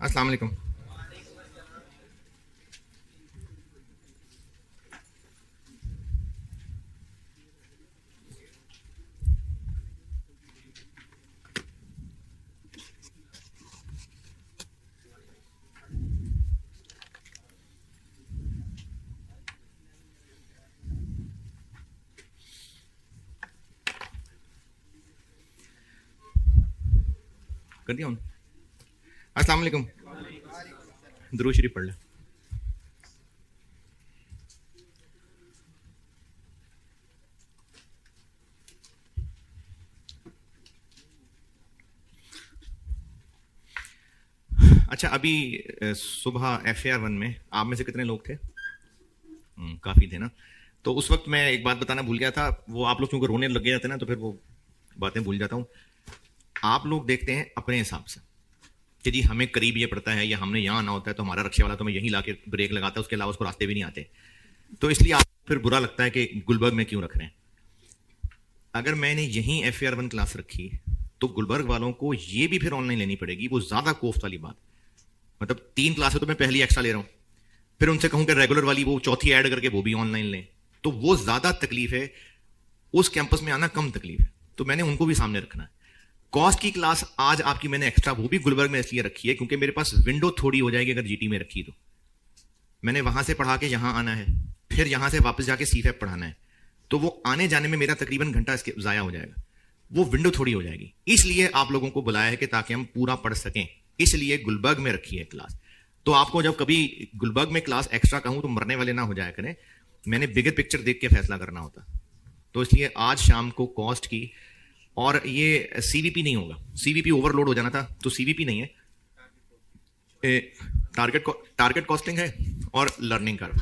अस्सलाम वालेकुम। कर दिया उन्होंने। अस्सलाम वालेकुम। दुरूद शरीफ पढ़ ले। अच्छा, अभी सुबह FAR 1 में आप में से कितने लोग थे? काफी थे ना। तो उस वक्त मैं एक बात बताना भूल गया था। वो आप लोग क्योंकि रोने लग गए थे ना, तो फिर वो बातें भूल जाता हूँ। आप लोग देखते हैं अपने हिसाब से कि जी हमें करीब ये पड़ता है या हमने यहाँ आना होता है, तो हमारा रक्षा वाला तो मैं यहीं लाके ब्रेक लगाता है, उसके अलावा उसको रास्ते भी नहीं आते। तो इसलिए आप फिर बुरा लगता है कि गुलबर्ग में क्यों रख रहे हैं। अगर मैंने यहीं FAR 1 क्लास रखी तो गुलबर्ग वालों को ये भी फिर ऑनलाइन लेनी पड़ेगी। वो ज्यादा कोफ्त वाली बात। मतलब 3 क्लासें तो मैं पहली एक्स्ट्रा ले रहा हूं, फिर उनसे कहूं कि रेगुलर वाली वो चौथी ऐड करके वो भी ऑनलाइन लें, तो वो ज्यादा तकलीफ है। उस कैंपस में आना कम तकलीफ है। तो मैंने उनको भी सामने रखना है। कॉस्ट की क्लास आज आपकी मैंने एक्स्ट्रा वो भी गुलबर्ग में इसलिए रखी है क्योंकि मेरे पास विंडो थोड़ी हो जाएगी अगर GT में रखी तो। मैंने वहां से पढ़ा के यहां आना है, फिर यहां से वापस जाके CFEP पढ़ाना है, तो वो आने जाने में मेरा तकरीबन घंटा इसके जाया हो जाएगा। वो विंडो थोड़ी हो जाएगी। इसलिए आप लोगों को बुलाया है कि ताकि हम पूरा पढ़ सकें, इसलिए गुलबर्ग में रखी है क्लास। तो आपको जब कभी गुलबर्ग में क्लास एक्स्ट्रा कहूं तो मरने वाले ना हो जाया करें। मैंने बिगर पिक्चर देख के फैसला करना होता। तो इसलिए आज शाम को कॉस्ट की, और ये CVP नहीं होगा। CVP ओवरलोड हो जाना था, तो CVP नहीं है। टारगेट कॉस्टिंग है और लर्निंग कर्व।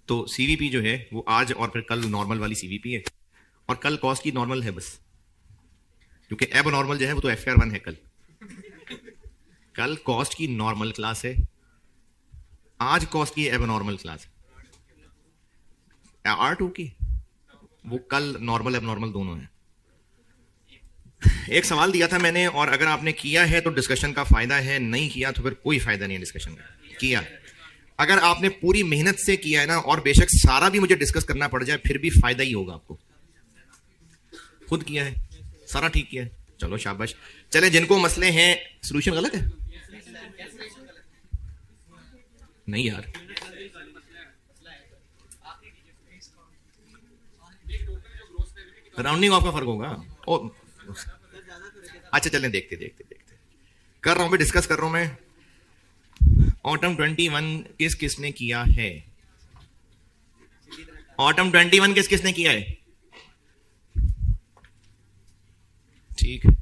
तो CVP जो है वो आज और फिर कल नॉर्मल वाली CVP है, और कल कॉस्ट की नॉर्मल है बस, क्योंकि एब नॉर्मल जो है वो तो FAR 1 है। कल कॉस्ट की नॉर्मल क्लास है, आज कॉस्ट की एब नॉर्मल क्लास है। R2 की वो कल नॉर्मल एब नॉर्मल दोनों है। एक सवाल दिया था मैंने, और अगर आपने किया है तो डिस्कशन का फायदा है, नहीं किया तो फिर कोई फायदा नहीं है डिस्कशन का। किया, अगर आपने पूरी मेहनत से किया है ना, और बेशक सारा भी मुझे डिस्कस करना पड़ जाए, फिर भी फायदा ही होगा आपको। खुद किया है, सारा ठीक किया है, चलो शाबाश। चले, जिनको मसले हैं, सोल्यूशन गलत है नहीं यार। राउंडिंग ऑफ का फर्क होगा। ओ, अच्छा चलें, देखते देखते देखते कर रहा हूं मैं, डिस्कस कर रहा हूं मैं। ऑटम 21 किस किसने किया है? ऑटम 21 किस किसने किया है? ठीक है।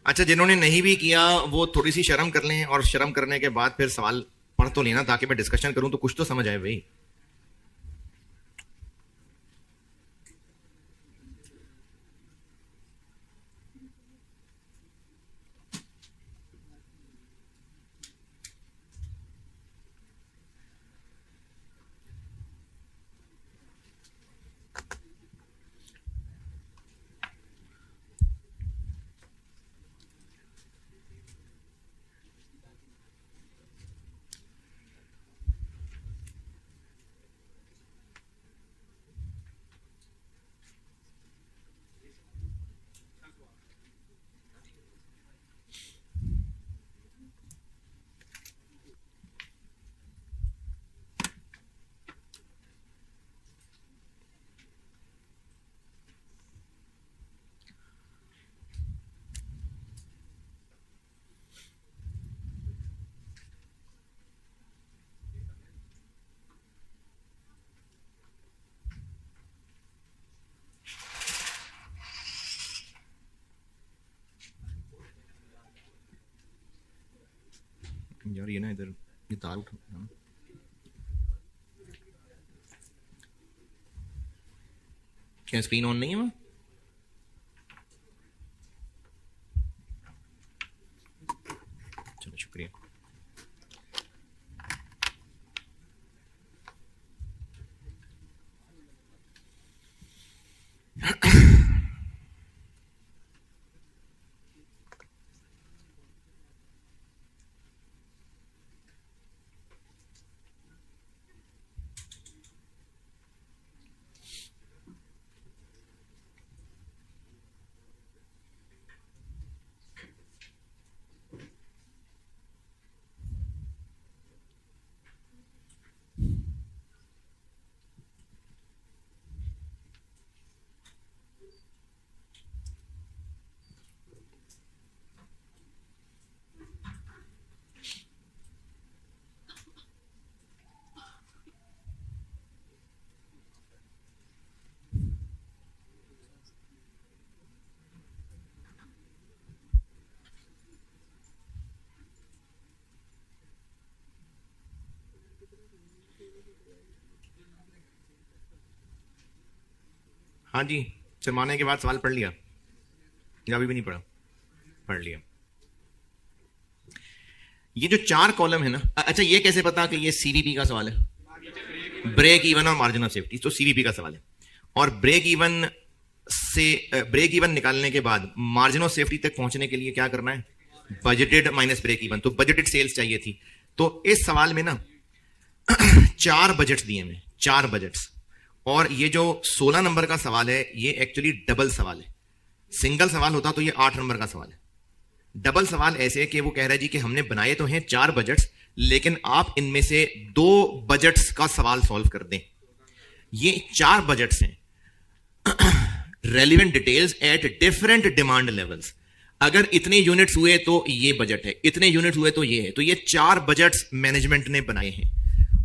अच्छा, जिन्होंने नहीं भी किया वो थोड़ी सी शर्म कर लें, और शर्म करने के बाद फिर सवाल पढ़ तो लेना, ताकि मैं डिस्कशन करूं तो कुछ तो समझ आए भाई। यार ये ना इधर ये तार उठा। क्या स्क्रीन ऑन नहीं है वहां? चलो शुक्रिया। हाँ जी, शर्माने के बाद सवाल पढ़ लिया या अभी भी नहीं पढ़ा? पढ़ लिया। ये जो 4 कॉलम है ना, अच्छा ये कैसे पता कि ये सीवीपी का सवाल है? ब्रेक इवन और मार्जिन ऑफ सेफ्टी, तो सीवीपी का सवाल है। और ब्रेक इवन निकालने के बाद मार्जिन ऑफ सेफ्टी तक पहुंचने के लिए क्या करना है? Budgeted minus break even. तो बजटेड सेल्स चाहिए थी। तो इस सवाल में ना 4 बजट्स दिए हैं, 4 बजट्स। और ये जो 16 नंबर का सवाल है ये एक्चुअली डबल सवाल है। सिंगल सवाल होता तो ये 8 नंबर का सवाल है। डबल सवाल ऐसे कि वो कह रहा है जी कि हमने बनाए तो हैं 4 बजट्स, लेकिन आप इनमें से 2 बजट्स का सवाल सॉल्व कर दें। ये 4 बजट्स हैं, relevant details at different demand levels. अगर इतने यूनिट्स हुए तो ये बजट है, इतने यूनिट्स हुए तो ये है। तो ये 4 बजट्स मैनेजमेंट ने बनाए हैं।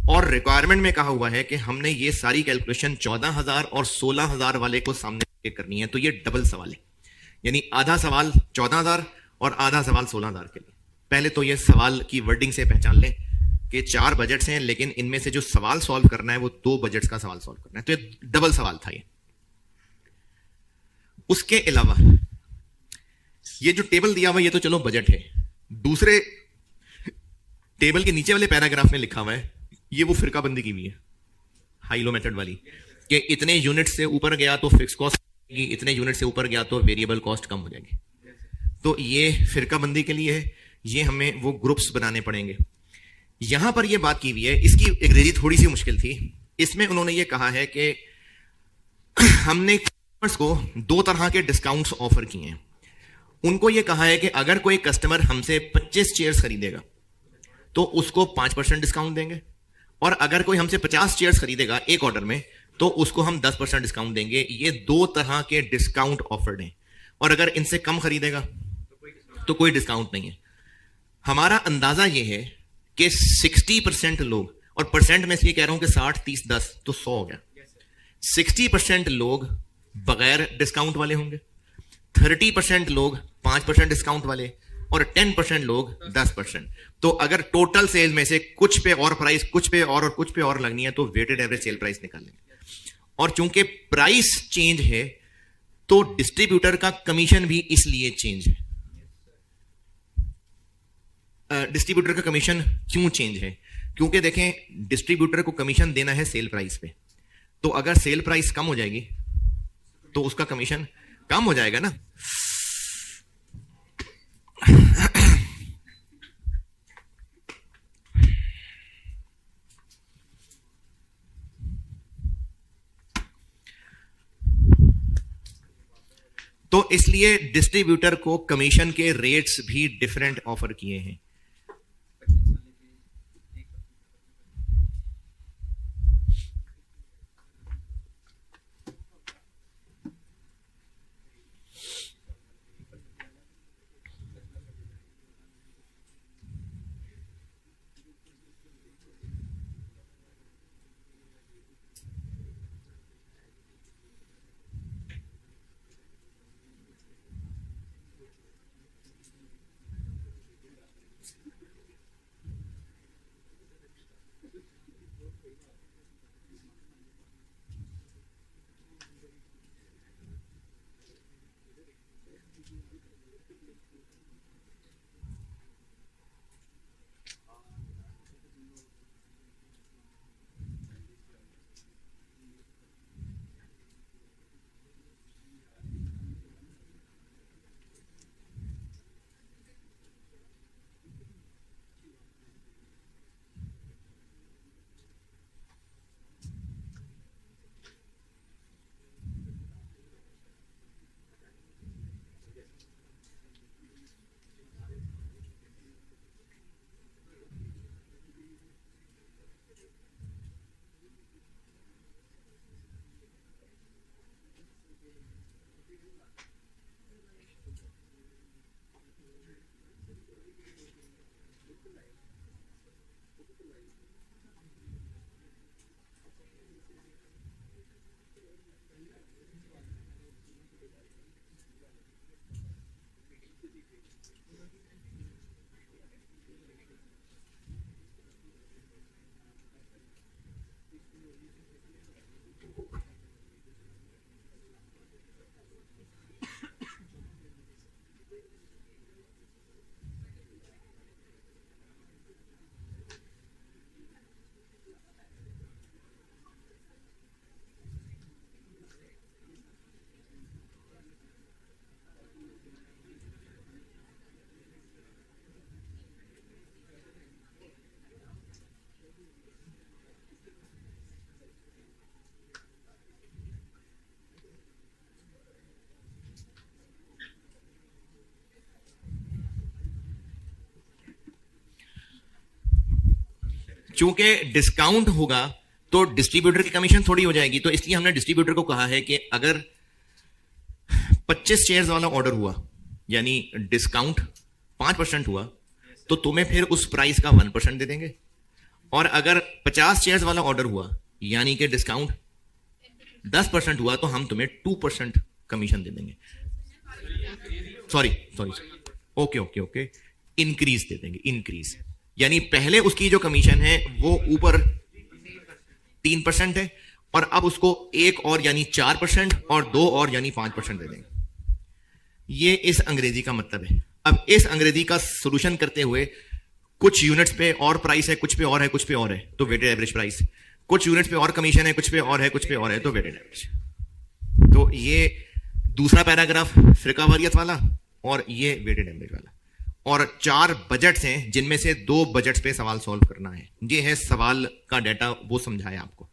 और रिक्वायरमेंट में कहा हुआ है कि हमने ये सारी कैलकुलेशन 14,000 और 16,000 वाले को सामने करनी है। तो ये डबल सवाल है, यानी आधा सवाल 14,000 और आधा सवाल 16,000 के लिए। पहले तो ये सवाल की वर्डिंग से पहचान लें कि 4 बजट्स हैं, लेकिन इनमें से जो सवाल सॉल्व करना है वो 2 बजट्स का सवाल सॉल्व करना है। तो ये डबल सवाल था ये। उसके अलावा ये जो टेबल दिया हुआ है ये तो चलो बजट है। दूसरे टेबल के नीचे वाले पैराग्राफ में लिखा हुआ है, ये वो फिरकाबंदी की हुई है, हाई लो मेथड वाली, कि इतने यूनिट से ऊपर गया तो फिक्स कॉस्ट, इतने यूनिट से ऊपर गया तो वेरिएबल कॉस्ट कम हो जाएगी। तो ये फिरकाबंदी के लिए है, ये हमें वो ग्रुप्स बनाने पड़ेंगे। यहां पर ये बात की हुई है, इसकी अंग्रेजी थोड़ी सी मुश्किल थी। इसमें उन्होंने ये कहा है कि हमने कस्टमर्स को 2 तरह के डिस्काउंट्स ऑफर किए हैं। उनको ये कहा है कि अगर कोई कस्टमर हमसे 25 चेयर्स खरीदेगा तो उसको 5% डिस्काउंट देंगे, और अगर कोई हमसे 50 चेयर्स खरीदेगा एक ऑर्डर में तो उसको हम 10% डिस्काउंट देंगे। ये 2 तरह के डिस्काउंट ऑफर्ड हैं। और अगर इनसे कम खरीदेगा तो कोई डिस्काउंट नहीं है। हमारा अंदाजा ये है कि 60% लोग, और परसेंट में इसलिए कह रहा हूं कि 60 30 10 तो 100 हो गया, 60% लोग बगैर डिस्काउंट वाले होंगे, 30% लोग 5% डिस्काउंट वाले, और 10% लोग 10%। तो अगर टोटल सेल में से कुछ पे और प्राइस, कुछ पे और कुछ पे और लगनी है तो वेटेड एवरेज सेल प्राइस निकाल लेंगे। और चूंकि प्राइस चेंज है तो डिस्ट्रीब्यूटर का कमीशन भी इसलिए चेंज है। डिस्ट्रीब्यूटर का कमीशन क्यों चेंज है? क्योंकि देखें, डिस्ट्रीब्यूटर को कमीशन देना है सेल प्राइस पे, तो अगर सेल प्राइस कम हो जाएगी तो उसका कमीशन कम हो जाएगा ना। तो इसलिए डिस्ट्रीब्यूटर को कमीशन के रेट्स भी डिफरेंट ऑफर किए हैं। चूंकि डिस्काउंट होगा तो डिस्ट्रीब्यूटर की कमीशन थोड़ी हो जाएगी, तो इसलिए हमने डिस्ट्रीब्यूटर को कहा है कि अगर 25 शेयर्स वाला ऑर्डर हुआ यानी डिस्काउंट 5% हुआ तो तुम्हें फिर उस प्राइस का 1% दे देंगे, और अगर 50 शेयर्स वाला ऑर्डर हुआ यानी कि डिस्काउंट 10% हुआ तो हम तुम्हें 2% कमीशन दे देंगे। Sorry, okay okay okay, increase दे देंगे, इंक्रीज। यानी पहले उसकी जो कमीशन है वो ऊपर 3% है, और अब उसको एक और यानी 4% और दो और यानी 5% दे देंगे। ये इस अंग्रेजी का मतलब है। अब इस अंग्रेजी का सोल्यूशन करते हुए कुछ यूनिट्स पे और प्राइस है, कुछ पे और है, कुछ पे और है, तो वेटेड एवरेज प्राइस। कुछ यूनिट्स पे और कमीशन है, कुछ पे और है, कुछ पे और है, तो वेटेड एवरेज। तो ये दूसरा पैराग्राफ फिरकावारियत वाला और ये वेटेड एवरेज वाला, और 4 बजट्स हैं जिनमें से 2 बजट्स पे सवाल सॉल्व करना है। ये है सवाल का डाटा, वो समझाया आपको।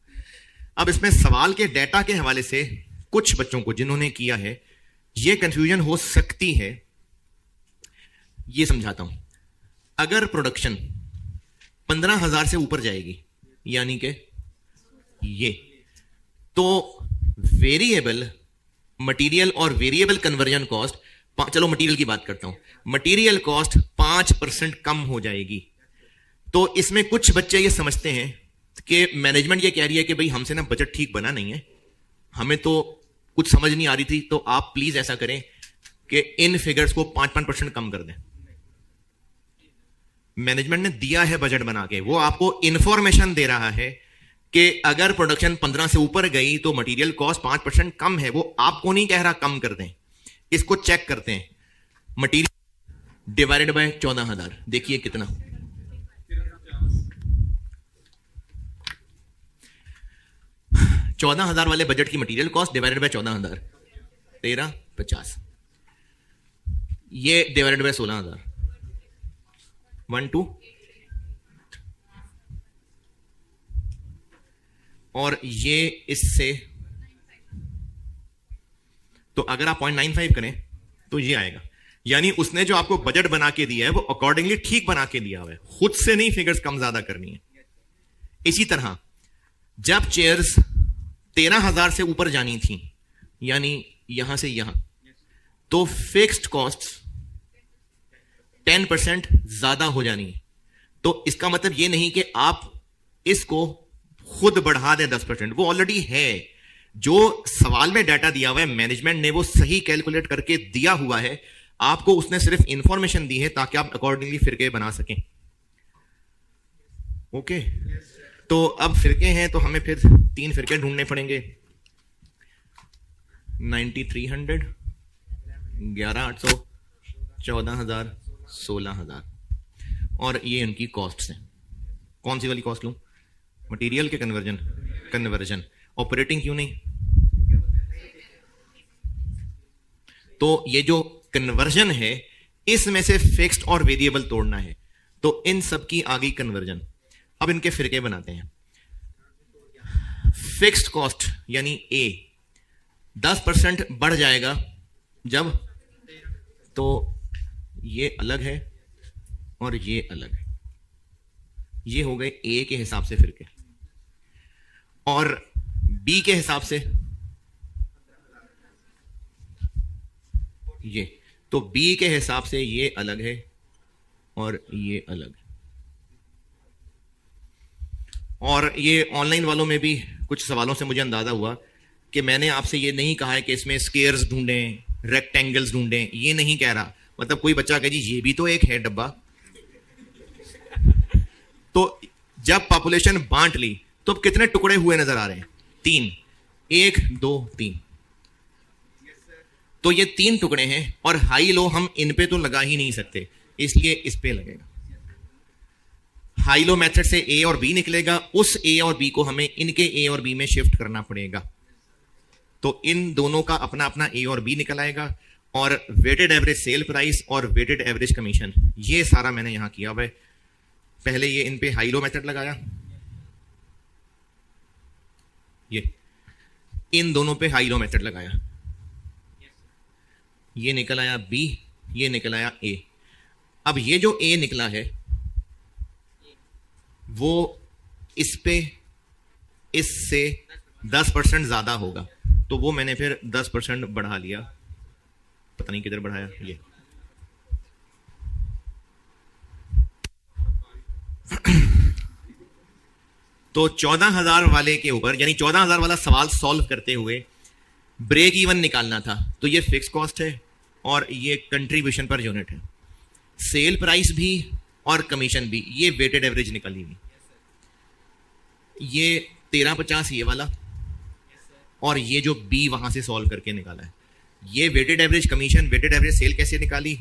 अब इसमें सवाल के डाटा के हवाले से कुछ बच्चों को जिन्होंने किया है ये कंफ्यूजन हो सकती है, ये समझाता हूं। अगर प्रोडक्शन 15,000 से ऊपर जाएगी यानी कि ये, तो वेरिएबल मटेरियल और वेरिएबल कन्वर्जन कॉस्ट, चलो मटेरियल की बात करता हूं, मटेरियल कॉस्ट 5% कम हो जाएगी। तो इसमें कुछ बच्चे ये समझते हैं कि मैनेजमेंट ये कह रही है कि भाई हमसे ना बजट ठीक बना नहीं है, हमें तो कुछ समझ नहीं आ रही थी, तो आप प्लीज ऐसा करें कि इन फिगर्स को 5% कम कर दें। मैनेजमेंट ने दिया है बजट बना के, वो आपको इंफॉर्मेशन दे रहा है कि अगर प्रोडक्शन 15 से ऊपर गई तो मटेरियल कॉस्ट 5% कम है। वो आपको नहीं कह रहा कम कर दें। इसको चेक करते हैं, मटेरियल डिवाइडेड बाय 14,000, देखिए कितना, 14,000 वाले बजट की मटेरियल कॉस्ट डिवाइडेड बाय 14,000, 1350, ये डिवाइडेड बाय 16,000, 1 2, और ये इससे, तो अगर आप 0.95 करें तो ये आएगा। यानी उसने जो आपको बजट बना के दिया है वो अकॉर्डिंगली ठीक बना के दिया हुआ है, खुद से नहीं फिगर्स कम ज्यादा करनी है। इसी तरह जब चेयर्स 13,000 से ऊपर जानी थी यानी यहां से यहां, तो फिक्स्ड कॉस्ट 10% ज्यादा हो जानी है। तो इसका मतलब यह नहीं कि आप इसको खुद बढ़ा दें 10%, वो ऑलरेडी है। जो सवाल में डाटा दिया हुआ है मैनेजमेंट ने वो सही कैलकुलेट करके दिया हुआ है, आपको उसने सिर्फ इंफॉर्मेशन दी है ताकि आप अकॉर्डिंगली फिरके बना सकें। ओके, तो अब फिरके हैं तो हमें फिर 3 फिरके ढूंढने पड़ेंगे। 9300, 11,800, 14,000, 16,000, और ये इनकी कॉस्ट्स हैं। कौन सी वाली कॉस्ट लूं? मटेरियल के कन्वर्जन, ऑपरेटिंग क्यों नहीं? तो ये जो कन्वर्जन है इसमें से फिक्स्ड और वेरिएबल तोड़ना है, तो इन सब की आ गई कन्वर्जन। अब इनके फिरके बनाते हैं। फिक्स्ड कॉस्ट यानी ए 10% बढ़ जाएगा जब, तो ये अलग है और ये अलग है, ये हो गए ए के हिसाब से फिरके, और बी के हिसाब से ये, तो बी के हिसाब से ये अलग है और ये अलग है। और ये ऑनलाइन वालों में भी कुछ सवालों से मुझे अंदाजा हुआ कि मैंने आपसे ये नहीं कहा है कि इसमें स्क्वेयर्स ढूंढें, रेक्टेंगल्स ढूंढें, ये नहीं कह रहा। मतलब कोई बच्चा कहे जी ये भी तो एक है डब्बा। तो जब पॉपुलेशन बांट ली तो कितने टुकड़े हुए नजर आ रहे हैं? 3, 1 2 3। तो ये 3 टुकड़े हैं और हाई लो हम इन पे तो लगा ही नहीं सकते, इसलिए इस पे लगेगा। हाई लो मेथड से ए और बी निकलेगा, उस ए और बी को हमें इनके ए और बी में शिफ्ट करना पड़ेगा। तो इन दोनों का अपना अपना ए और बी निकल आएगा और वेटेड एवरेज सेल प्राइस और वेटेड एवरेज कमीशन, ये सारा मैंने यहां किया हुआ है। पहले ये इन पे हाई लो मेथड लगाया, ये इन दोनों पे हाई लो मेथड लगाया, ये निकल आया बी, ये निकल आया ए। अब ये जो ए निकला है वो इस पे इससे 10% ज्यादा होगा, तो वो मैंने फिर 10% बढ़ा लिया, पता नहीं किधर बढ़ाया ये। तो 14,000 वाले के ऊपर, यानी 14,000 वाला सवाल सॉल्व करते हुए ब्रेक इवन निकालना था, तो ये फिक्स कॉस्ट है और ये कंट्रीब्यूशन पर यूनिट है। सेल प्राइस भी और कमीशन भी, ये वेटेड एवरेज निकाली हुई। ये 1350 ये वाला, और ये जो बी वहां से सॉल्व करके निकाला है, ये weighted average commission, weighted average sale कैसे निकाली?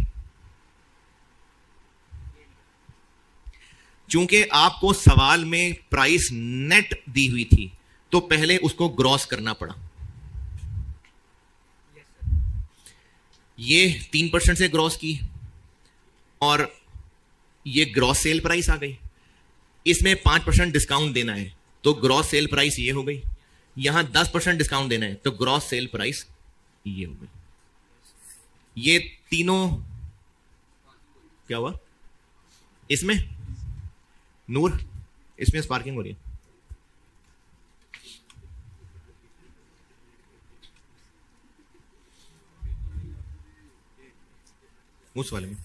चूंकि आपको सवाल में प्राइस नेट दी हुई थी तो पहले उसको ग्रॉस करना पड़ा। ये 3% से ग्रॉस की और ये ग्रॉस सेल प्राइस आ गई। इसमें 5% डिस्काउंट देना है तो ग्रॉस सेल प्राइस ये हो गई। यहां 10% डिस्काउंट देना है तो ग्रॉस सेल प्राइस ये हो गई। ये तीनों क्या हुआ इसमें? नूर, इसमें स्पार्किंग हो रही है। उस वाले में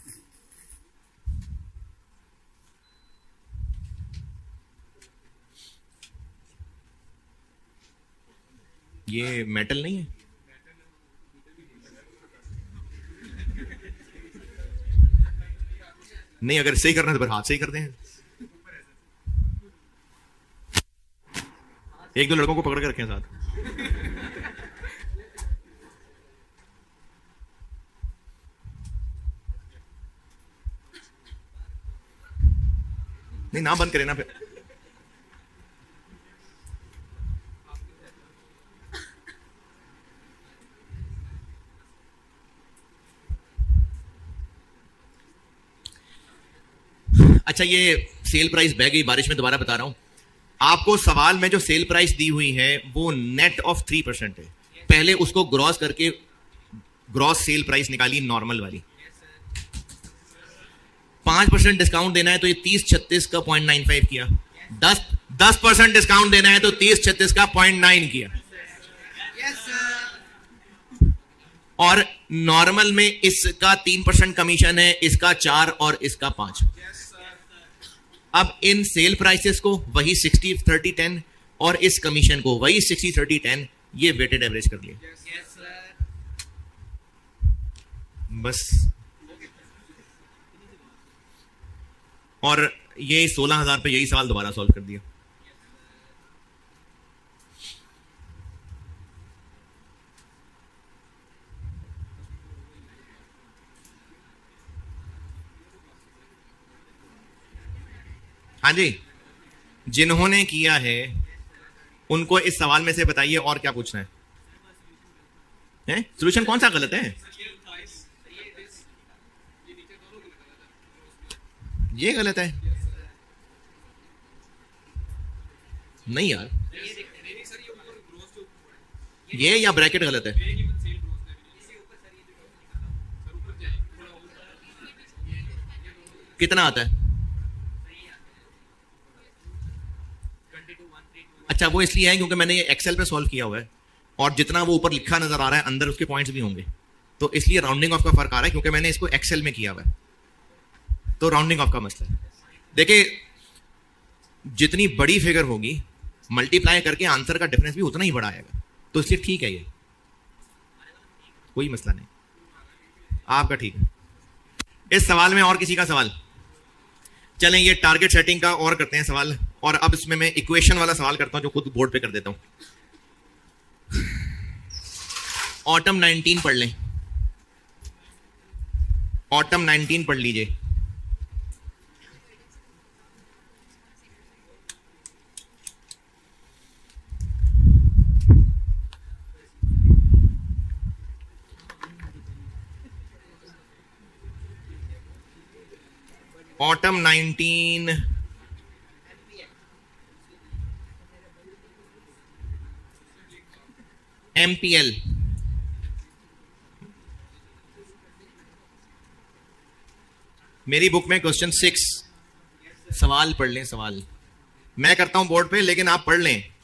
ये मेटल नहीं है? नहीं, अगर सही करना है तो फिर हाथ से ही करते हैं। एक दो लड़कों को पकड़ के रखें साथ। नहीं, ना बंद करें ना फिर। अच्छा, ये सेल प्राइस बह गई बारिश में, दोबारा बता रहा हूं आपको। सवाल में जो सेल प्राइस दी हुई है वो नेट ऑफ 3% है। पहले उसको ग्रॉस करके ग्रॉस सेल प्राइस निकाली नॉर्मल वाली। 5% डिस्काउंट देना है तो ये 30-36 का 0.95 किया। 10% डिस्काउंट देना है तो 30-36 का 0.9 किया। और नॉर्मल में इसका 3% कमीशन है, इसका 4 और इसका 5। अब इन सेल प्राइसेस को वही 60-30-10 और इस कमीशन को वही 60-30-10, ये वेटेड एवरेज कर लिया। बस। और ये 16,000 पे यही सवाल दोबारा सॉल्व कर दिया। हाँ जी, जिन्होंने किया है उनको इस सवाल में से बताइए और क्या पूछना है? सोल्यूशन कौन सा गलत है? ये गलत है। नहीं यार, ये या ब्रैकेट गलत है। कितना आता है? अच्छा, वो इसलिए है क्योंकि मैंने ये एक्सेल पे सॉल्व किया हुआ है और जितना वो ऊपर लिखा नजर आ रहा है अंदर उसके पॉइंट्स भी होंगे, तो इसलिए राउंडिंग ऑफ का फर्क आ रहा है क्योंकि मैंने इसको एक्सेल में किया हुआ है, तो राउंडिंग ऑफ का मसला है। देखिए, जितनी बड़ी फिगर होगी मल्टीप्लाई करके आंसर का डिफरेंस भी उतना ही बड़ा आएगा, तो इसलिए ठीक है, ये कोई मसला नहीं, आपका ठीक है। इस सवाल में और किसी का सवाल? चलें ये टारगेट सेटिंग का और करते हैं सवाल, और अब इसमें मैं इक्वेशन वाला सवाल करता हूं जो खुद बोर्ड पे कर देता हूं। ऑटम 19 पढ़ लें, ऑटम 19 पढ़ लीजिए। Autumn 19 MPL। मेरी बुक में क्वेश्चन 6, सवाल पढ़ लें, सवाल मैं करता हूं बोर्ड पे, लेकिन आप पढ़ लें।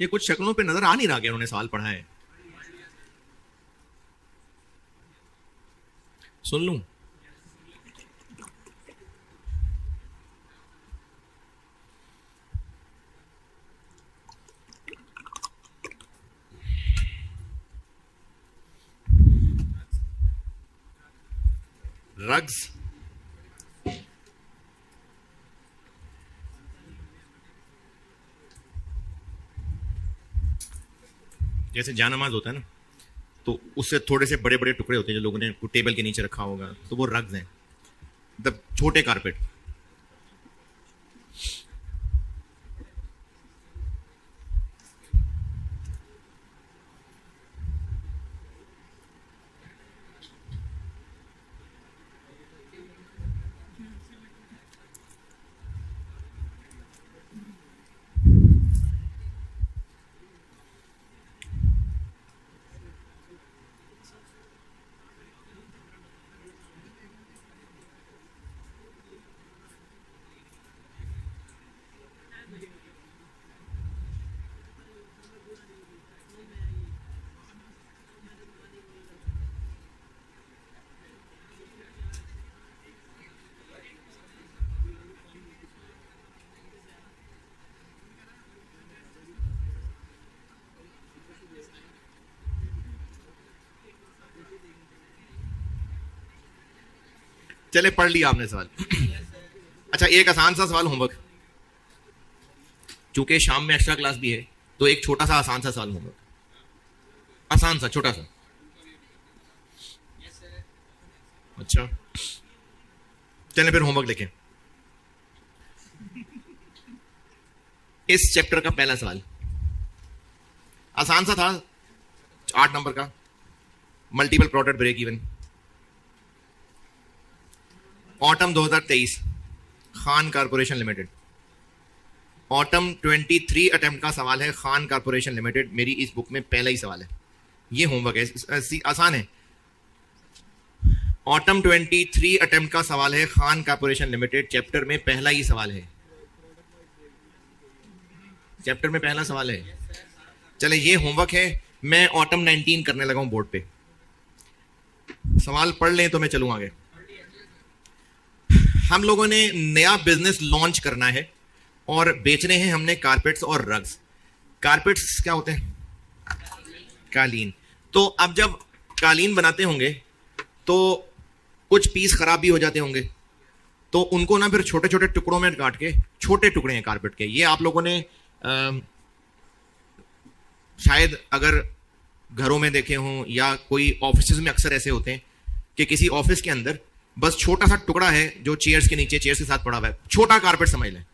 ये कुछ शक्लों पे नजर आ नहीं रहा कि उन्होंने सवाल पढ़ा है, सुन लूं? रग्स, जैसे जानमाज होता है ना, तो उससे थोड़े से बड़े बड़े टुकड़े होते हैं जो लोगों ने टेबल के नीचे रखा होगा, तो वो रग्स हैं, मतलब छोटे कारपेट। चले पढ़ लिया आपने सवाल। अच्छा एक आसान सा सवाल होमवर्क, चूंकि शाम में एक्स्ट्रा क्लास भी है तो एक छोटा सा आसान सा सवाल होमवर्क, आसान सा छोटा सा। अच्छा चलें फिर होमवर्क लिखें। इस चैप्टर का पहला सवाल आसान सा था, 8 नंबर का, multiple product break even. Autumn 2023, Khan corporation limited. Autumn 23 attempt का सवाल है, खान कारपोरेशन लिमिटेड। मेरी इस बुक में पहला ही सवाल है, ये होमवर्क है, आसान है। ऑटम 23 अटेम्प्ट का सवाल है, खान कारपोरेशन लिमिटेड, चैप्टर में पहला ही सवाल है, चैप्टर में पहला सवाल है। चले ये होमवर्क है, मैं ऑटम 19 करने लगा हूं बोर्ड पे। सवाल पढ़ लें तो मैं चलूं आगे। हम लोगों ने नया बिजनेस लॉन्च करना है और बेचने हैं हमने कारपेट्स और रग्स। कारपेट्स क्या होते हैं? कालीन। तो अब जब कालीन बनाते होंगे तो कुछ पीस खराब भी हो जाते होंगे, तो उनको ना फिर छोटे छोटे टुकड़ों में काट के, छोटे टुकड़े हैं कारपेट के, ये आप लोगों ने शायद अगर घरों में देखे हों या कोई ऑफिस में अक्सर ऐसे होते हैं कि किसी ऑफिस के अंदर बस छोटा सा टुकड़ा है जो चेयर्स के नीचे, चेयर्स के साथ पड़ा हुआ है, छोटा कारपेट समझ लें,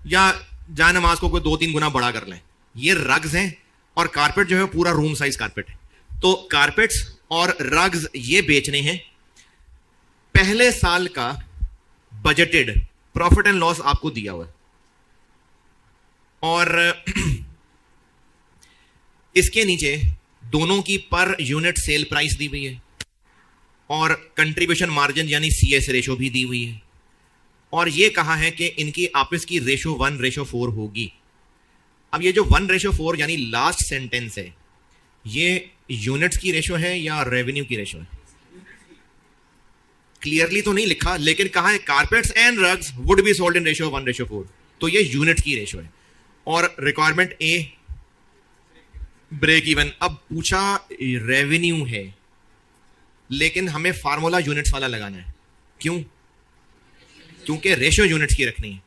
या जानमाज को कोई 2-3 गुना बड़ा कर लें। ये रग्स हैं और कारपेट जो है पूरा रूम साइज कारपेट है। तो कारपेट्स और रग्स ये बेचने हैं। पहले साल का बजटेड प्रॉफिट एंड लॉस आपको दिया हुआ है और इसके नीचे दोनों की पर यूनिट सेल प्राइस दी हुई है और कंट्रीब्यूशन मार्जिन यानी CS रेशो भी दी हुई है और ये कहा है कि इनकी आपस की रेशो 1:4 होगी। अब ये जो 1:4 यानी लास्ट सेंटेंस है, ये यूनिट्स की रेशो है या रेवेन्यू की रेशो है? क्लियरली तो नहीं लिखा, लेकिन कहा है carpets and rugs would be sold in ratio 1:4, तो ये यूनिट्स की रेशो है। और रिक्वायरमेंट ए ब्रेक इवन। अब पूछा रेवेन्यू है, लेकिन हमें फार्मूला यूनिट्स वाला लगाना है। क्यों? क्योंकि रेशियो यूनिट्स की रखनी है।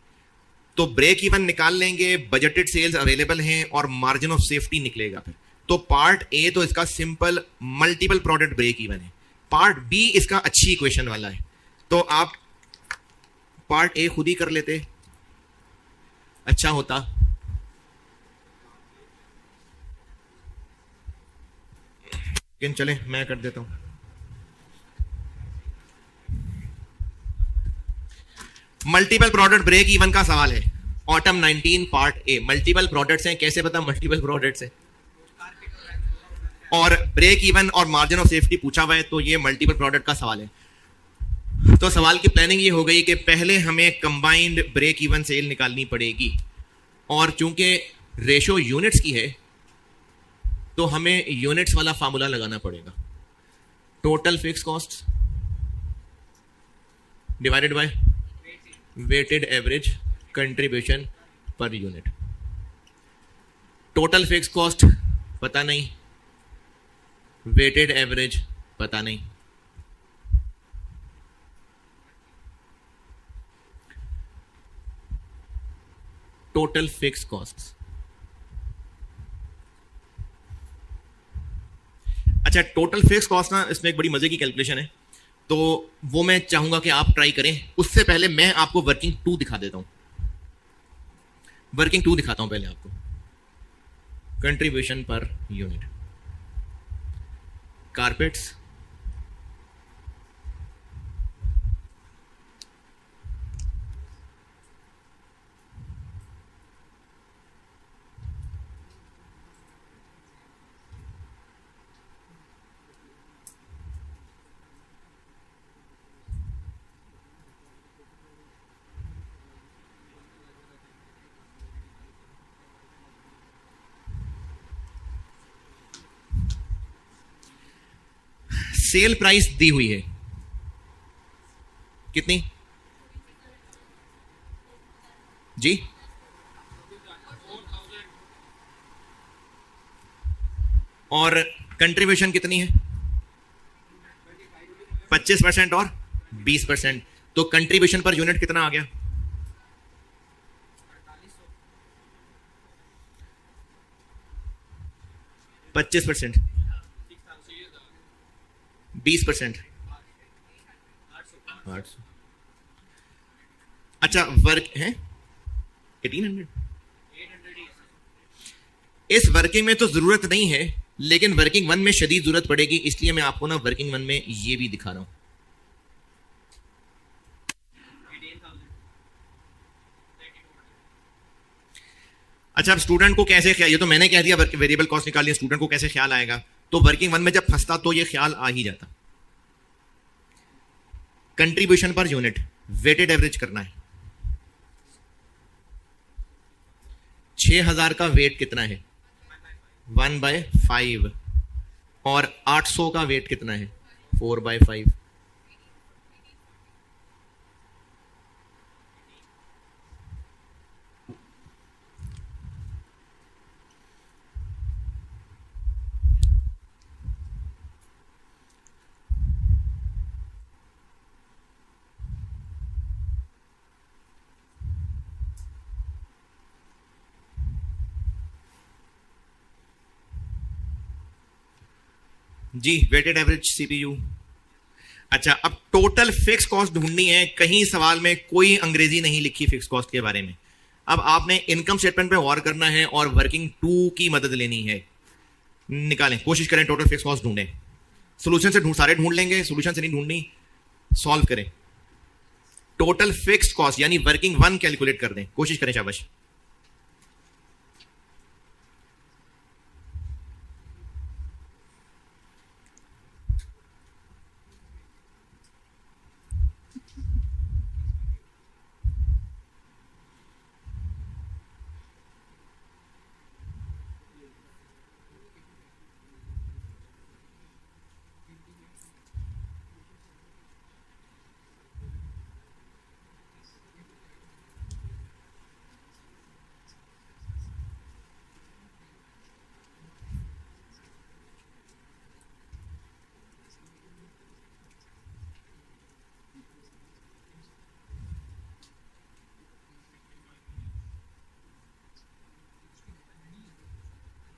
तो ब्रेक इवन निकाल लेंगे, बजटेड सेल्स अवेलेबल हैं और मार्जिन ऑफ सेफ्टी निकलेगा फिर। तो पार्ट ए तो इसका simple multiple product break even है, पार्ट बी इसका अच्छी इक्वेशन वाला है। तो आप पार्ट ए खुद ही कर लेते, अच्छा होता। लेकिन चले मैं कर देता हूं। मल्टीपल प्रोडक्ट ब्रेक इवन का सवाल है, autumn 19 part A. Multiple products हैं, कैसे पता मल्टीपल प्रोडक्ट्स है? और ब्रेक इवन और मार्जिन ऑफ सेफ्टी पूछा हुआ है, तो ये मल्टीपल प्रोडक्ट का सवाल है। तो सवाल की प्लानिंग ये हो गई कि पहले हमें कंबाइंड ब्रेक इवन सेल निकालनी पड़ेगी और चूंकि रेशो यूनिट्स की है तो हमें यूनिट्स वाला फार्मूला लगाना पड़ेगा। Total fix cost divided by weighted average contribution per unit. Total fix cost पता नहीं, वेटेड एवरेज पता नहीं, टोटल फिक्स कॉस्ट। अच्छा, टोटल फिक्स कॉस्ट ना, इसमें एक बड़ी मजे की कैलकुलेशन है, तो वो मैं चाहूंगा कि आप ट्राई करें। उससे पहले मैं आपको वर्किंग 2 दिखा देता हूं। वर्किंग 2 दिखाता हूं पहले आपको। Contribution per unit, carpets, sale price दी हुई है कितनी जी? और कंट्रीब्यूशन कितनी है? 25% और 20%। तो कंट्रीब्यूशन पर यूनिट कितना आ गया? 25%, 20%, 800। अच्छा, वर्क है 1800। इस वर्किंग में तो जरूरत नहीं है, लेकिन वर्किंग 1 में शदीद जरूरत पड़ेगी, इसलिए मैं आपको ना वर्किंग 1 में ये भी दिखा रहा हूं। अच्छा, अब स्टूडेंट को कैसे ख्याल, ये तो मैंने कह दिया वेरिएबल कॉस्ट निकाल लिया, स्टूडेंट को कैसे ख्याल आएगा? तो वर्किंग 1 में जब फंसता तो ये ख्याल आ ही जाता। Contribution per unit weighted average करना है। 6000 का वेट कितना है? 1/5। और 800 का वेट कितना है? 4/5। जी, वेटेड एवरेज सीपीयू। अच्छा, अब टोटल फिक्स कॉस्ट ढूंढनी है। कहीं सवाल में कोई अंग्रेजी नहीं लिखी फिक्स कॉस्ट के बारे में। अब आपने इनकम स्टेटमेंट पे गौर करना है और वर्किंग टू की मदद लेनी है। निकालें, कोशिश करें, टोटल फिक्स कॉस्ट ढूंढें। सोल्यूशन से सारे ढूंढ लेंगे, सोल्यूशन से नहीं ढूंढनी। सॉल्व करें, टोटल फिक्स कॉस्ट यानी वर्किंग वन कैलकुलेट कर दें, कोशिश करें, शाबाश।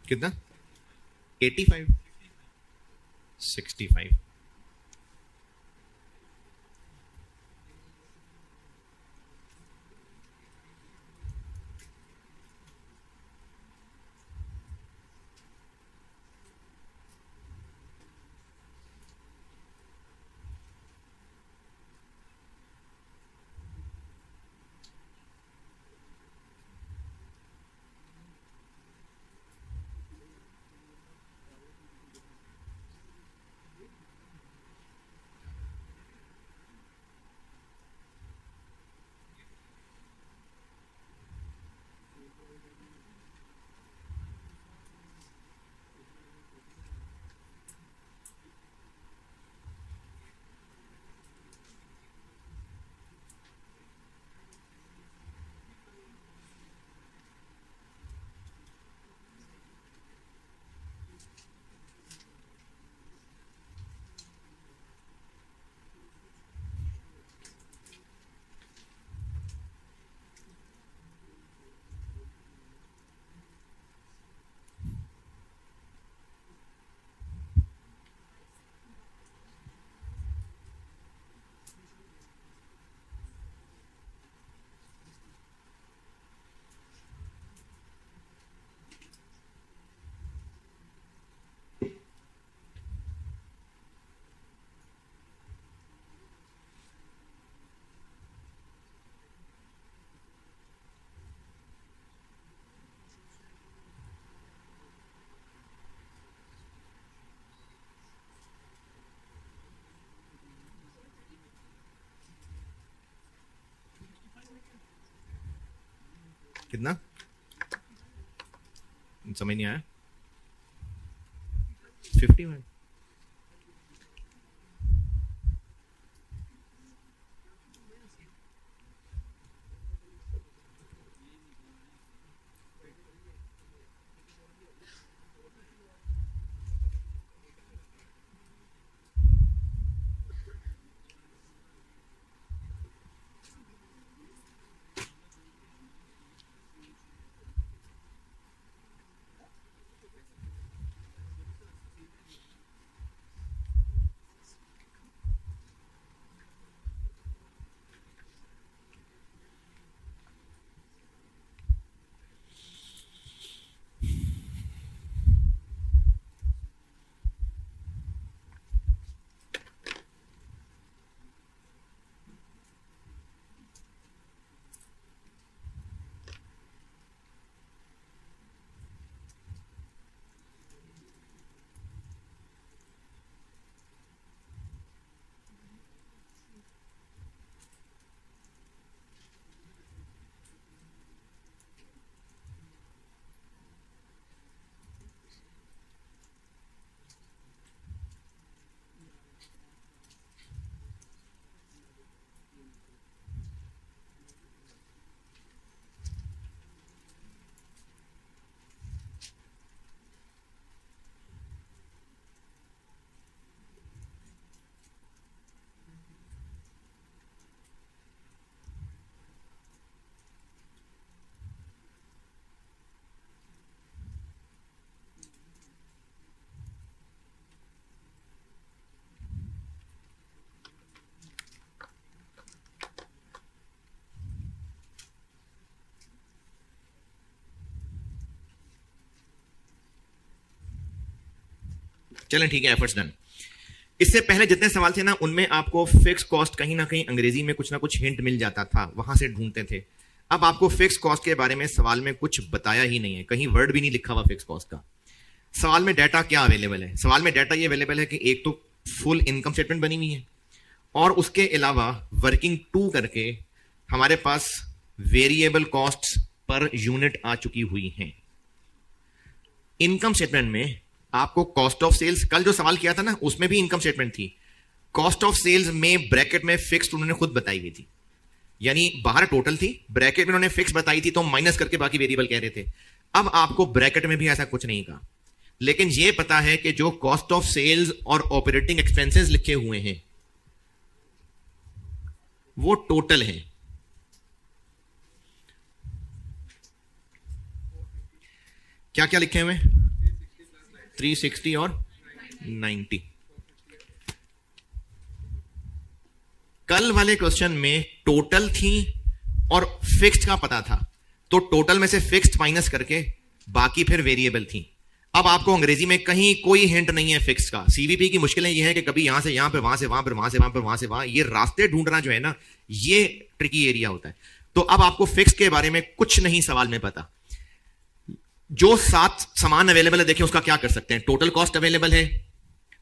कितना? 85? 65? कितना? समझ नहीं आया। 51? चलें ठीक है, एफर्ट्स डन। इससे पहले जितने सवाल थे ना, उनमें आपको फिक्स कॉस्ट कहीं ना कहीं अंग्रेजी में कुछ ना कुछ हिंट मिल जाता था, वहां से ढूंढते थे। अब आपको फिक्स कॉस्ट के बारे में सवाल में कुछ बताया ही नहीं है, कहीं वर्ड भी नहीं लिखा हुआ फिक्स कॉस्ट का। सवाल में डाटा क्या अवेलेबल है? सवाल में डाटा ये अवेलेबल है कि एक तो फुल इनकम स्टेटमेंट बनी हुई है, और उसके अलावा वर्किंग टू करके हमारे पास वेरिएबल कॉस्ट पर यूनिट आ चुकी हुई हैं। इनकम स्टेटमेंट में आपको कॉस्ट ऑफ सेल्स, कल जो सवाल किया था ना उसमें भी इनकम स्टेटमेंट थी, कॉस्ट ऑफ सेल्स में ब्रैकेट में फिक्स्ड उन्होंने खुद बताई हुई थी, यानी बाहर टोटल थी, ब्रैकेट में उन्होंने फिक्स बताई थी, तो माइनस करके बाकी वेरिएबल कह रहे थे। अब आपको ब्रैकेट में भी ऐसा कुछ नहीं कहा, लेकिन यह पता है कि जो कॉस्ट ऑफ सेल्स और ऑपरेटिंग एक्सपेंसेस लिखे हुए हैं वो टोटल है। क्या क्या लिखे हुए? 360 और 90। कल वाले क्वेश्चन में टोटल थी और फिक्स्ड का पता था, तो टोटल में से फिक्स्ड माइनस करके बाकी फिर वेरिएबल थी। अब आपको अंग्रेजी में कहीं कोई हिंट नहीं है फिक्स का। सीवीपी की मुश्किलें ये है कि कभी यहां से यहां पे, वहां से वहां पर, वहां से वहां पर, वहां से वहां, ये रास्ते ढूंढना जो है ना, ये ट्रिकी एरिया होता है। तो अब आपको फिक्स के बारे में कुछ नहीं सवाल में पता। जो 7 सामान अवेलेबल है, देखिए उसका क्या कर सकते हैं। टोटल कॉस्ट अवेलेबल है,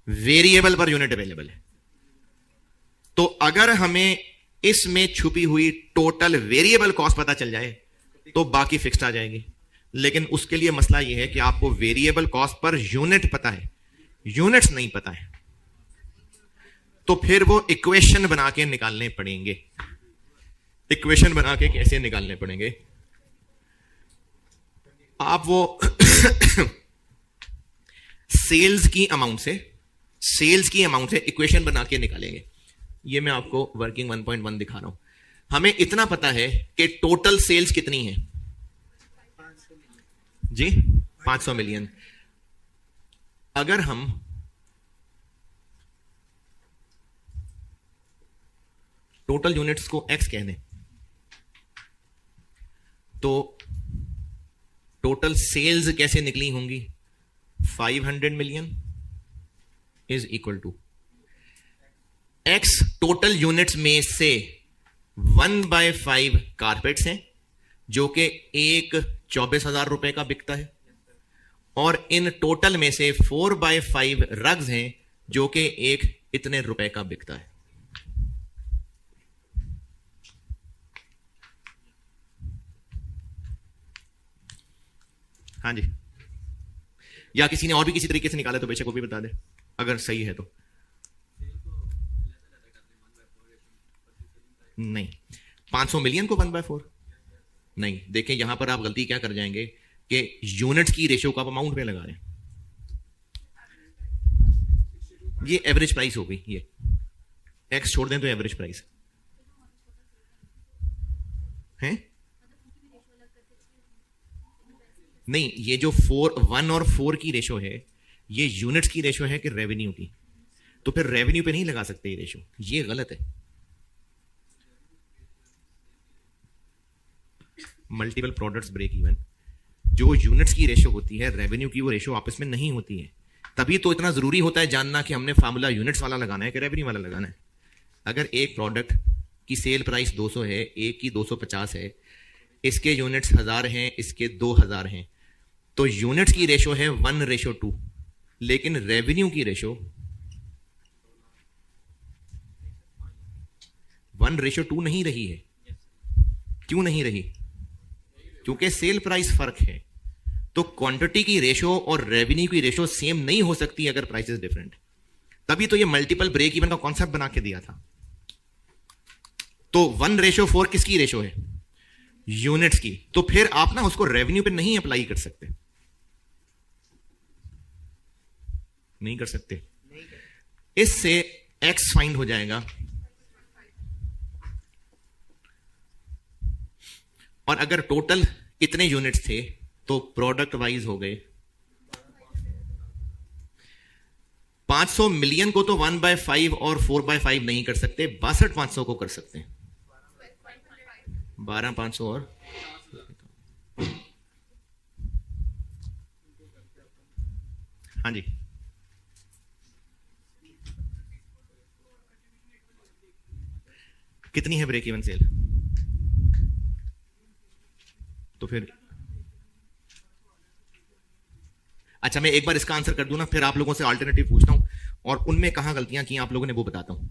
वेरिएबल पर यूनिट अवेलेबल है। तो अगर हमें इसमें छुपी हुई टोटल वेरिएबल कॉस्ट पता चल जाए तो बाकी फिक्स्ड आ जाएगी। लेकिन उसके लिए मसला यह है कि आपको वेरिएबल कॉस्ट पर यूनिट पता है, यूनिट्स नहीं पता है, तो फिर वो इक्वेशन बना के निकालने पड़ेंगे। इक्वेशन बना के कैसे निकालने पड़ेंगे? आप वो सेल्स की अमाउंट से इक्वेशन बना के निकालेंगे। ये मैं आपको वर्किंग 1.1 दिखा रहा हूं। हमें इतना पता है कि टोटल सेल्स कितनी है जी, 500 मिलियन। अगर हम टोटल यूनिट्स को एक्स कह दें तो टोटल सेल्स कैसे निकली होंगी? 500 million is equal to X total units में से 1/5 कारपेट्स हैं जो कि एक 24,000 रुपए का बिकता है, और इन टोटल में से 4/5 रग्स हैं जो कि एक इतने रुपए का बिकता है। हाँ जी, या किसी ने और भी किसी तरीके से निकाला तो बेशक वो भी बता दे अगर सही है तो। नहीं, 500 मिलियन को 1/4 नहीं। देखें यहां पर आप गलती क्या कर जाएंगे कि यूनिट्स की रेशियो को आप अमाउंट में लगा रहे हैं। ये एवरेज प्राइस हो गई, ये एक्स छोड़ दें तो एवरेज प्राइस है। नहीं, ये जो 1 और 4 की रेशो है ये यूनिट्स की रेशो है कि रेवेन्यू की, तो फिर रेवेन्यू पे नहीं लगा सकते ये रेशो, ये गलत है। मल्टीपल प्रोडक्ट्स ब्रेक इवन, जो यूनिट्स की रेशो होती है रेवेन्यू की, वो रेशो आपस में नहीं होती है। तभी तो इतना जरूरी होता है जानना कि हमने फार्मूला यूनिट्स वाला लगाना है कि रेवेन्यू वाला लगाना है। अगर एक प्रोडक्ट की सेल प्राइस 200 है, एक की 250 है, इसके यूनिट्स 1000 हैं, इसके 2000 हैं, तो यूनिट्स की रेशो है 1:2, लेकिन रेवेन्यू की रेशो 1:2 नहीं रही है। क्यों नहीं रही? क्योंकि सेल प्राइस फर्क है। तो क्वांटिटी की रेशो और रेवेन्यू की रेशो सेम नहीं हो सकती अगर प्राइसेस डिफरेंट। तभी तो ये मल्टीपल ब्रेक इवन का कॉन्सेप्ट बना के दिया था। तो 1:4 किसकी रेशो है? यूनिट्स की। तो फिर आप ना उसको रेवेन्यू पे नहीं अप्लाई कर सकते, नहीं कर सकते। इससे एक्स फाइंड हो जाएगा, और अगर टोटल इतने यूनिट्स थे तो प्रोडक्ट वाइज हो गए 500 मिलियन को तो 1/5 और 4/5 नहीं कर सकते, 62,500 को कर सकते हैं। 12,500 और हाँ जी, कितनी है ब्रेक इवन सेल? तो फिर अच्छा, मैं एक बार इसका आंसर कर दूं ना, फिर आप लोगों से अल्टरनेटिव पूछता हूं और उनमें कहां गलतियां की आप लोगों ने वो बताता हूं।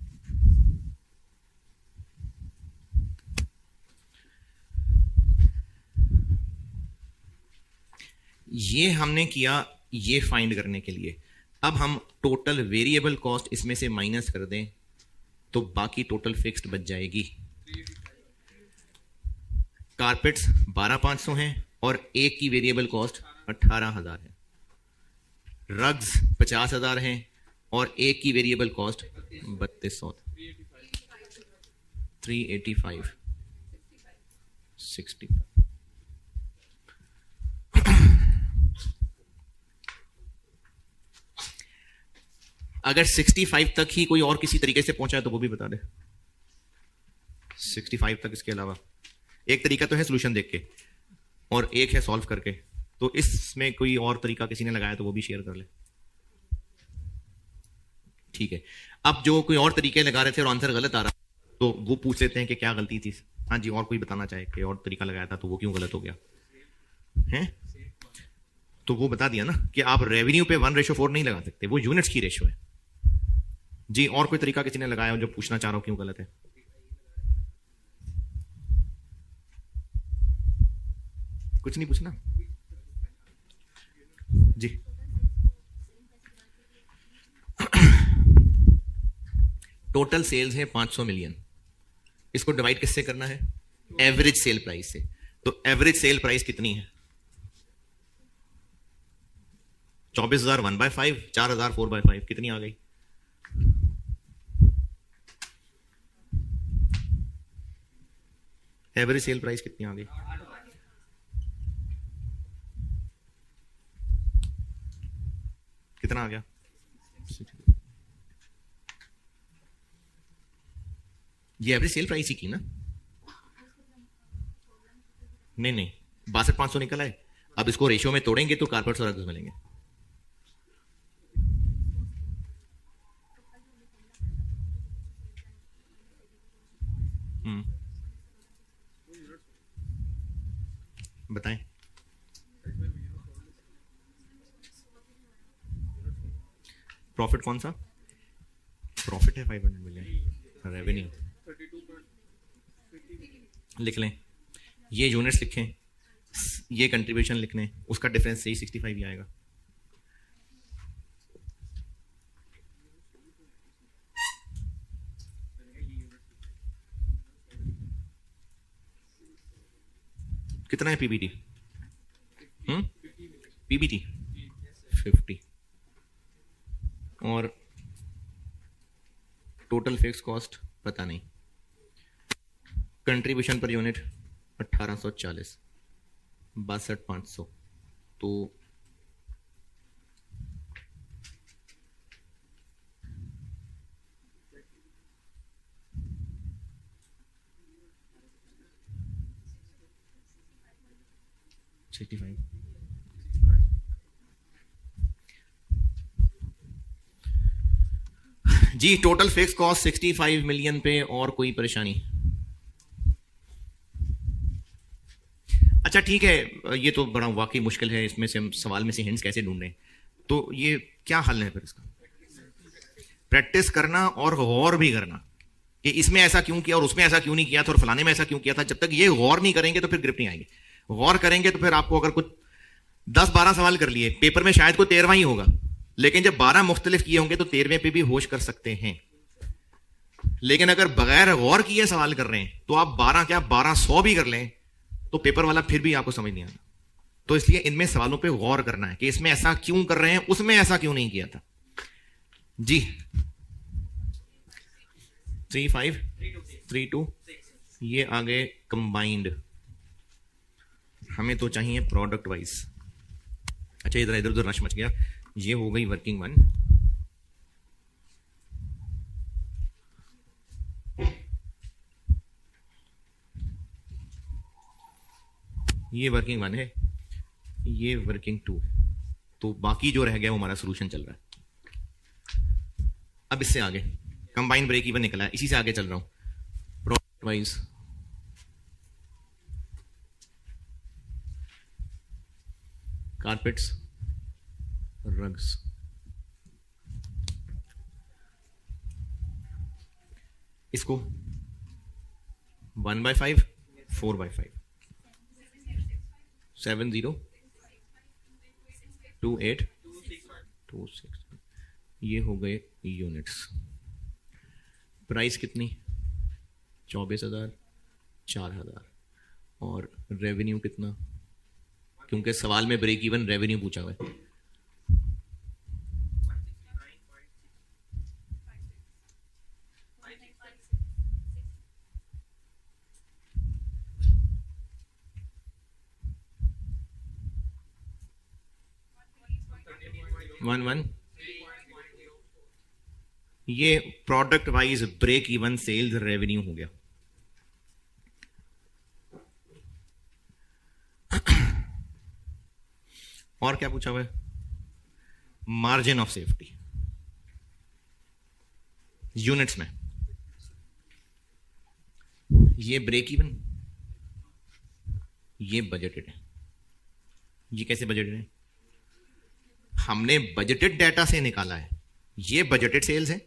ये हमने किया ये फाइंड करने के लिए। अब हम टोटल वेरिएबल कॉस्ट इसमें से माइनस कर दें तो बाकी टोटल फिक्स्ड बच जाएगी। कारपेट्स 12,500 हैं और एक की वेरिएबल कॉस्ट 18,000 है। रग्स 50,000 हैं और एक की वेरिएबल कॉस्ट 3200, 385, 60। अगर 65 तक ही कोई और किसी तरीके से पहुंचा है तो वो भी बता दे। 65 तक इसके अलावा एक तरीका तो है सोल्यूशन देख के और एक है सॉल्व करके, तो इसमें कोई और तरीका किसी ने लगाया तो वो भी शेयर कर ले। ठीक है, अब जो कोई और तरीके लगा रहे थे और आंसर गलत आ रहा तो वो पूछ लेते हैं कि क्या गलती थी। हाँ जी, और कोई बताना चाहे कि और तरीका लगाया था तो वो क्यों गलत हो गया है? तो वो बता दिया ना कि आप रेवेन्यू पे 1:4 नहीं लगा सकते, वो यूनिट्स की रेशो है। जी, और कोई तरीका किसी ने लगाया जो पूछना चाह रहा हूं क्यों गलत है? कुछ नहीं पूछना जी। टोटल सेल्स है 500 मिलियन। इसको डिवाइड किससे करना है? एवरेज सेल प्राइस से। तो एवरेज सेल प्राइस कितनी है? 24,000 1/5, 4,000 4/5, कितनी आ गई? एवरेज सेल प्राइस कितनी आ गई? कितना आ गया? ये एवरेज सेल प्राइस ही की ना? नहीं, 62,500 निकला है। अब इसको रेशियो में तोड़ेंगे तो कारपेट्स और रग्स मिलेंगे। बताएं। प्रॉफिट कौन सा? प्रॉफिट है 500 मिलियन। रेवेन्यू लिख लें, ये यूनिट्स लिखें, ये कंट्रीब्यूशन लिख लें, उसका डिफरेंस सही 65 ही आएगा। कितना है पीबीटी? पीबीटी 50 और टोटल फिक्स कॉस्ट पता नहीं। Contribution per unit 1840, 62,500। तो जी, टोटल फिक्स कॉस्ट 65 मिलियन पे। और कोई परेशानी? अच्छा ठीक है, ये तो बड़ा वाकई मुश्किल है, इसमें से हम सवाल में से हिंट्स कैसे ढूंढें? तो ये क्या हल है फिर इसका? प्रैक्टिस करना और गौर भी करना कि इसमें ऐसा क्यों किया और उसमें ऐसा क्यों नहीं किया था और फलाने में ऐसा क्यों किया था। जब तक ये गौर नहीं करेंगे तो फिर ग्रिप नहीं आएंगे। गौर करेंगे तो फिर आपको अगर कुछ 10-12 सवाल कर लिए, पेपर में शायद कोई 13वां ही होगा, लेकिन जब 12 मुख्तलिफ किए होंगे तो 13वें पे भी होश कर सकते हैं। लेकिन अगर बगैर गौर किए सवाल कर रहे हैं तो आप 12 क्या 1200 भी कर लें तो पेपर वाला फिर भी आपको समझ नहीं आता। तो इसलिए इनमें सवालों पे गौर करना है कि इसमें ऐसा क्यों कर रहे हैं, उसमें ऐसा क्यों नहीं किया था। जी 3-5 3-2 ये आगे कंबाइंड। हमें तो चाहिए प्रोडक्ट वाइज। अच्छा, इधर इधर उधर रश मच गया। ये हो गई वर्किंग 1। ये वर्किंग 1 है, ये वर्किंग 2 है। तो बाकी जो रह गया वो हमारा सोल्यूशन चल रहा है। अब इससे आगे कंबाइन ब्रेक इवन निकला है, इसी से आगे चल रहा हूं। प्रोडक्ट वाइज कारपेट्स, रग्स, इसको 1/5, 4/5, 702826, ये हो गए यूनिट्स। प्राइस कितनी? 24,000, 4,000। और रेवेन्यू कितना? क्योंकि सवाल में ब्रेक इवन रेवेन्यू पूछा हुआ है। वन ये product wise break even sales revenue हो गया। और क्या पूछा हुआ है? मार्जिन ऑफ सेफ्टी यूनिट्स में। ये ब्रेक इवन, ये बजटेड है। ये कैसे बजटेड है? हमने बजटेड डाटा से निकाला है। ये बजटेड सेल्स है,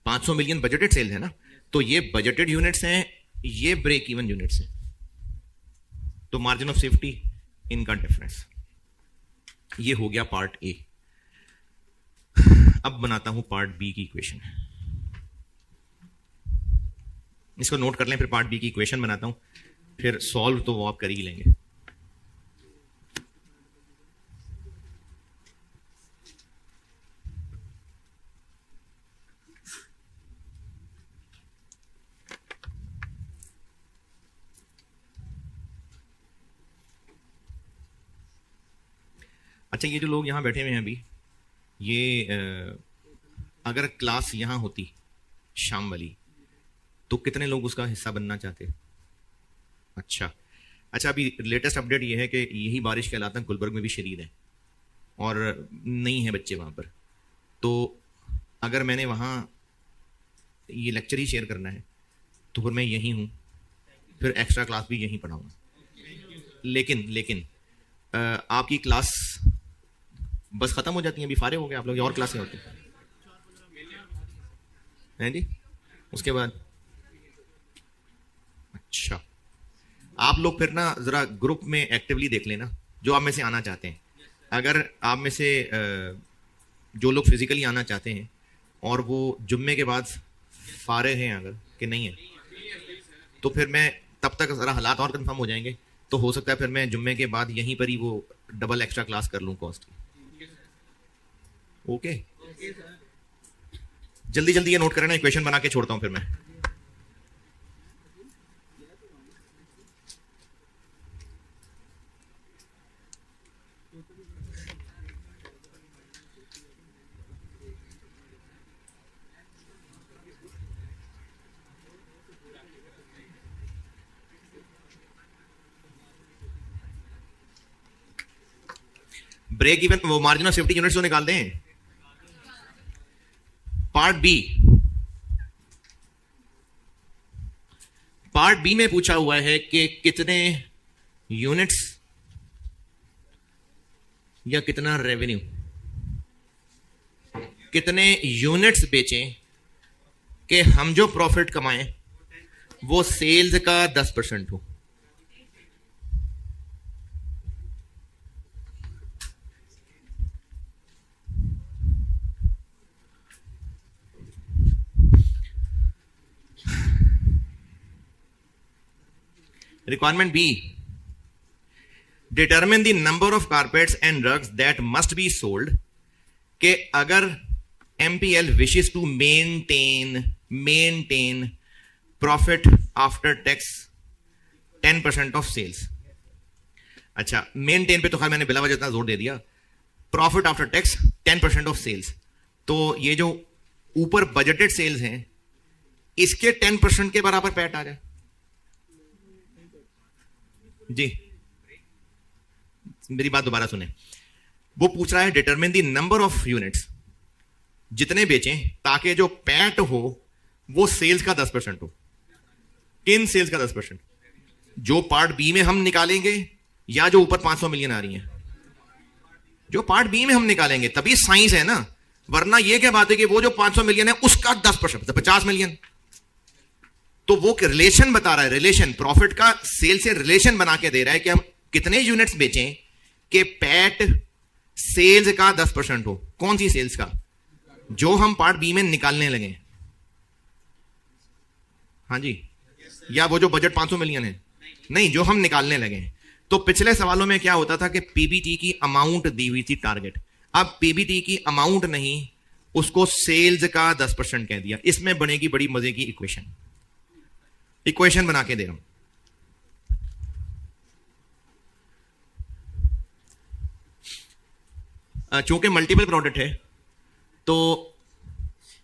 500 मिलियन बजटेड सेल्स है ना, तो ये बजटेड यूनिट्स हैं, ये ब्रेक इवन यूनिट्स हैं। तो मार्जिन ऑफ सेफ्टी, इनका डिफरेंस। ये हो गया पार्ट ए। अब बनाता हूं पार्ट बी की इक्वेशन। इसको नोट कर लें, फिर पार्ट बी की इक्वेशन बनाता हूं, फिर सॉल्व तो वो आप कर ही लेंगे। अच्छा, ये जो लोग यहां बैठे हुए हैं अभी, ये अगर क्लास यहां होती शाम वाली, तो कितने लोग उसका हिस्सा बनना चाहते? अच्छा, अभी लेटेस्ट अपडेट ये है कि यही बारिश के हालात गुलबर्ग में भी शदीद है और नहीं है बच्चे वहां पर। तो अगर मैंने वहां ये लेक्चर ही शेयर करना है तो फिर मैं यहीं हूं, फिर एक्स्ट्रा क्लास भी यहीं पढ़ाऊंगा। लेकिन आपकी क्लास बस खत्म हो जाती है, अभी फारे हो गए आप लोग, और क्लासें होती हैं जी उसके बाद? अच्छा, आप लोग फिर ना जरा ग्रुप में एक्टिवली देख लेना, जो आप में से आना चाहते हैं। अगर आप में से जो लोग फिजिकली आना चाहते हैं और वो जुम्मे के बाद फारे हैं अगर कि नहीं है, तो फिर मैं तब तक जरा हालात और कंफर्म हो जाएंगे, तो हो सकता है फिर मैं जुम्मे के बाद यहीं पर ही वो डबल एक्स्ट्रा क्लास कर लूं कॉस्ट की। ओके, जल्दी जल्दी ये नोट करना, इक्वेशन बना के छोड़ता हूं फिर मैं। ब्रेक इवन, वो मार्जिन ऑफ सेफ्टी यूनिट्स तो निकाल दें। पार्ट बी में पूछा हुआ है कि कितने यूनिट्स या कितना रेवेन्यू, कितने यूनिट्स बेचें कि हम जो प्रॉफिट कमाएं वो सेल्स का 10% हो। Requirement B, determine the number of carpets and rugs that must be sold. कि अगर MPL wishes to maintain profit after tax 10% of sales. अच्छा, मेंटेन पे तो खैर मैंने बिला वजह इतना जोर दे दिया। Profit after tax 10% of sales, तो ये जो ऊपर बजटेड सेल्स हैं इसके 10% के बराबर पैट आ जाए जी। मेरी बात दोबारा सुने, वो पूछ रहा है determine the number of units, जितने बेचें ताकि जो पैट हो वो सेल्स का 10% हो। किन सेल्स का 10%? जो पार्ट बी में हम निकालेंगे या जो ऊपर 500 मिलियन आ रही है? जो पार्ट बी में हम निकालेंगे, तभी साइंस है ना। वरना यह क्या बात है कि वो जो 500 मिलियन है उसका 10%, तो 50 मिलियन। तो वो रिलेशन बता रहा है, रिलेशन प्रॉफिट का सेल से रिलेशन बना के दे रहा है कि हम कितने यूनिट्स बेचें कि पैट सेल्स का 10% हो। कौन सी सेल्स का? जो हम पार्ट बी में निकालने लगे। हाँ जी, या वो जो बजट 500 मिलियन है? नहीं, जो हम निकालने लगे। तो पिछले सवालों में क्या होता था कि पीबीटी की अमाउंट दी हुई थी टारगेट। अब पीबीटी की अमाउंट नहीं, उसको सेल्स का 10% कह दिया। इसमें बनेगी बड़ी मजे की इक्वेशन बना के दे रहा हूं। चूंकि मल्टीपल प्रोडक्ट है, तो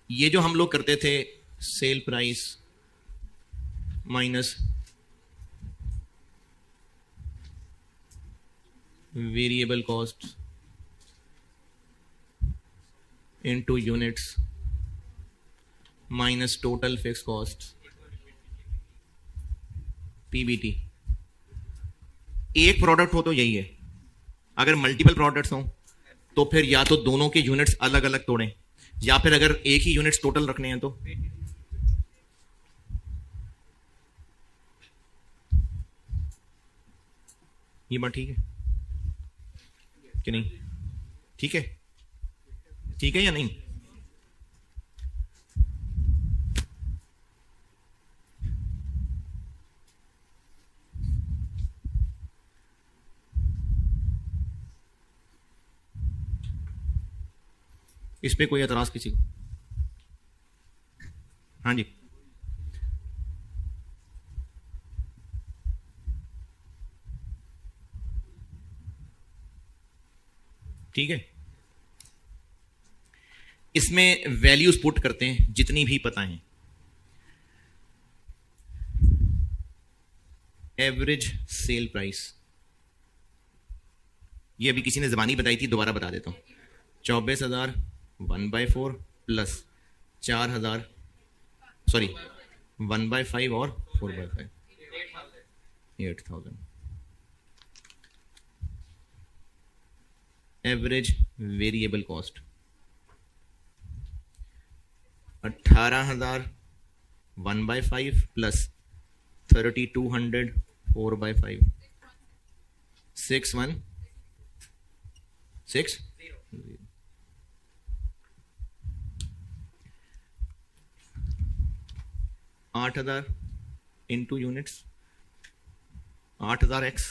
ये जो हम लोग करते थे sale price minus variable cost into units minus total fix cost, PBT. एक प्रोडक्ट हो तो यही है। अगर मल्टीपल प्रोडक्ट्स हो तो फिर या तो दोनों के यूनिट्स अलग अलग तोड़ें, या फिर अगर एक ही यूनिट्स टोटल रखने हैं तो ये बात ठीक है कि नहीं? ठीक है, ठीक है या नहीं? इस पे कोई एतराज किसी को? हाँ जी, ठीक है। इसमें वैल्यूज पुट करते हैं जितनी भी पता है। एवरेज सेल प्राइस, ये अभी किसी ने जबानी बताई थी, दोबारा बता देता हूं। 24,000 1/4 प्लस 4,000, सॉरी 1/5 और 4/5, 8,000। Average variable cost 18,000 1/5 plus 3,200 4/5, 616 8,000 into units 8,000x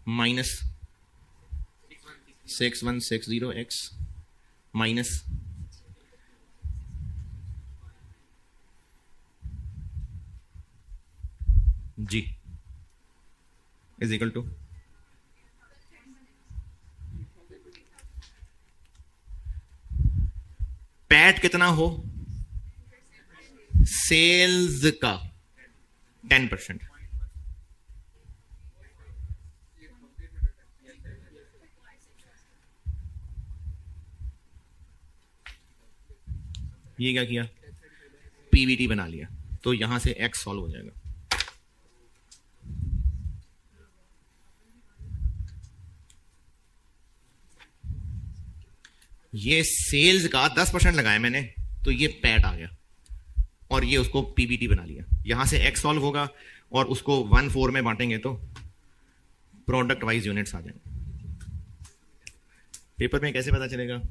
minus 6160x minus G is equal to PAT कितना हो? सेल्स का 10%। ये क्या किया? पीवीटी बना लिया। तो यहां से एक्स सॉल्व हो जाएगा। ये सेल्स का 10% लगाया मैंने, तो ये पैट आ गया और ये उसको पीबीटी बना लिया। यहां से एक्स सॉल्व होगा और उसको 1/4 में बांटेंगे तो प्रोडक्ट वाइज यूनिट्स आ जाएंगे। पेपर में कैसे पता चलेगा?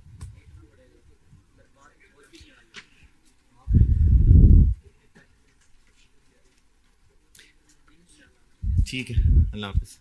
ठीक है, अल्लाह हाफिज।